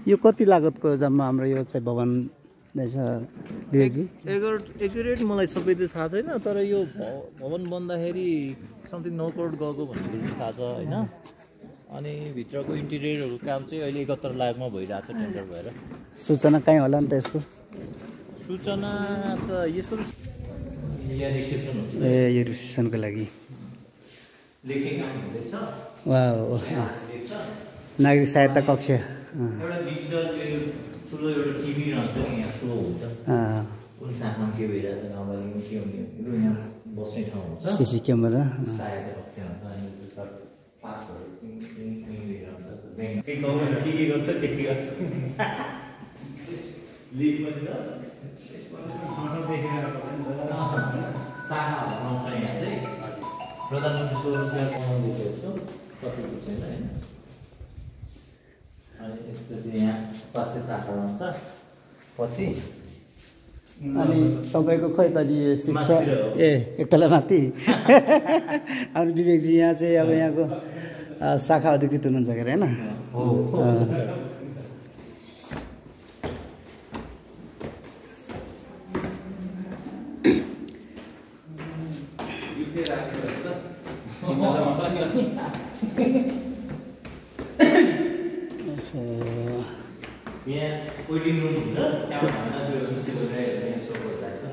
यो कति लागतको जम्मा हाम्रो यो चाहिँ भवन रहेछ विवेकजी? एक्युरेट मलाई सबै त थाहा छैन, तर यो भवन बन्दाखेरि समथिङ 9 करोड गएको भन्ने कुरो थाहा छ होइन। अनि भित्रको इन्टिरियरहरू काम चाहिँ अहिले 71 लाखमा भइरहेको छ टेन्डर भएर। सूचना कहीँ होला नि त यसको? सूचना त यसको यहाँ रिसेप्सन हुन्छ ए यो रिसेप्सनको लागि लेख्ने काम हुँदैछ। वाह, नागरिक सहायता कक्ष। एउटा डिजिटल ठुलो एउटा टिभी रहन्छ नि, यहाँ शो हुन्छ कुन साथमा के भइरहेछ गाउँपालिकामा के हुने यहाँ बस्ने ठाउँ हुन्छ, सिसी क्यामेरा, सहायता कक्ष हुन्छ। अनि पासहरू के गर्छ के गर्छ लिभ पनि छ। शाखाहरू आउँछ यहाँ चाहिँ प्रधानमन्त्री स्वरोजगार बनाउँदैछ, यसको सकेको छैन होइन। अनि यसपछि यहाँ स्वास्थ्य शाखा आउँछ पछि। अनि तपाईँको खै त शिक्षा ए एकतला माथि। अनि विवेकजी यहाँ चाहिँ अब यहाँको शाखा अधिकृत हुनुहुन्छ के अरे होइन?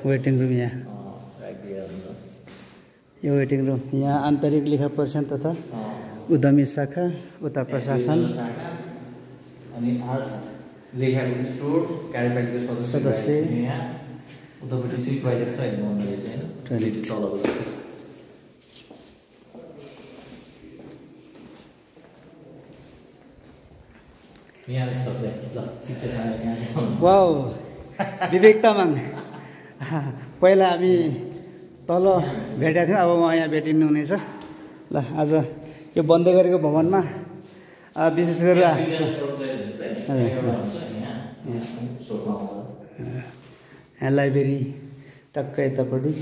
वेटिङ रुम यहाँ, यो वेटिङ रुम यहाँ आन्तरिक लेखा परिक्षण तथा उद्यमी शाखा, उता प्रशासन, अनि लेखाको स्टोर, कार्यपालिका सदस्य यहाँ, उतापट्टि चाहिँ टोयलेट छ होइन, रहेछ होइन, टोयलेट तलको जस्तो। वाउ, विवेक तामाङ पहिला हामी तल भेटेका थियौँ, अब उहाँ यहाँ भेटिनु हुनेछ। ल आज यो बन्द गरेको भवनमा विशेष गरेर यहाँ लाइब्रेरी टक्कै यतापट्टि।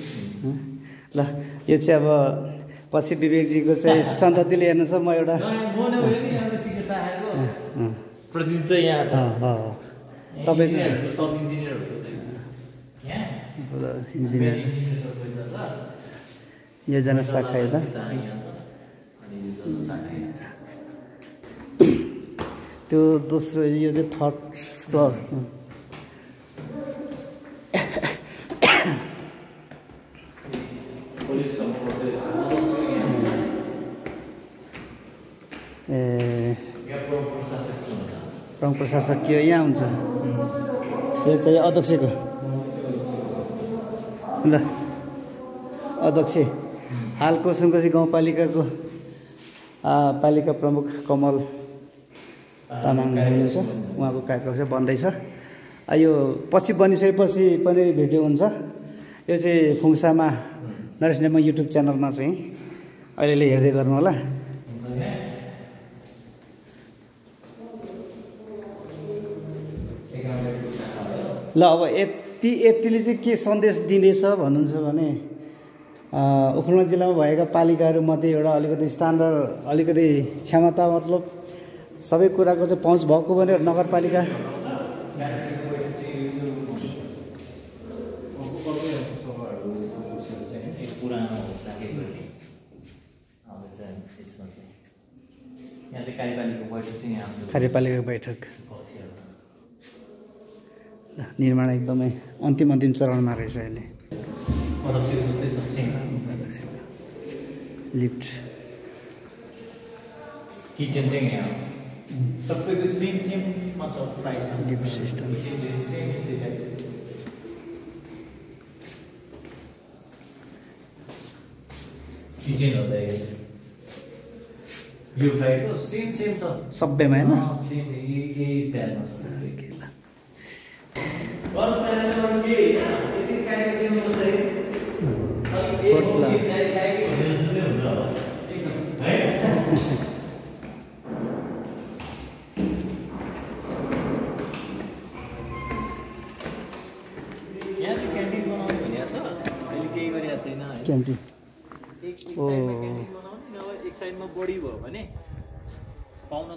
ल यो चाहिँ अब पछि विवेकजीको चाहिँ सन्ततिले हेर्नु छ। म एउटा प्रतिनिधित्व यहाँ छ तपाईँको इन्जिनियर योजना शाखा यता, त्यो दोस्रो यो चाहिँ 3rd फ्लोर। ए प्रमुख प्रशासकीय यहाँ हुन्छ, यो चाहिँ अध्यक्षको। ल अध्यक्ष हालको सुनकोशी गाउँपालिकाको पालिका प्रमुख कमल तामाङ हुनुहुन्छ, उहाँको कार्यक्रम चाहिँ बन्दैछ। यो पछि बनिसकेपछि पनि भिडियो हुन्छ। यो चाहिँ फुङसामा नरेश नेमा युट्युब च्यानलमा चाहिँ अहिले हेर्दै गर्नु होला। ल अब यतिले चाहिँ के सन्देश दिँदैछ भन्नुहुन्छ भने उखुलमा जिल्लामा भएका पालिकाहरूमध्ये एउटा अलिकति स्ट्यान्डर्ड, अलिकति क्षमता मतलब सबै कुराको चाहिँ पहुँच भएको भने नगरपालिका कार्यपालिका बैठक निर्माण एकदमै अन्तिम चरणमा रहेछ अहिले। लिफ्ट किचन चाहिँ यहाँ सबैको सेममा छ, लिफ्ट सिस्टम। किचन हो यो साइडको सेम छ सबैमा होइन, सेम यही स्टाइलमा छ। यहाँ चाहिँ क्यान्टिन बनाउनु भनिएको छ, अहिले केही गरी क्यान्टिन एक साइडमा क्यान्टिन बनाउने नभए एक साइडमा बढी भयो भने पाउन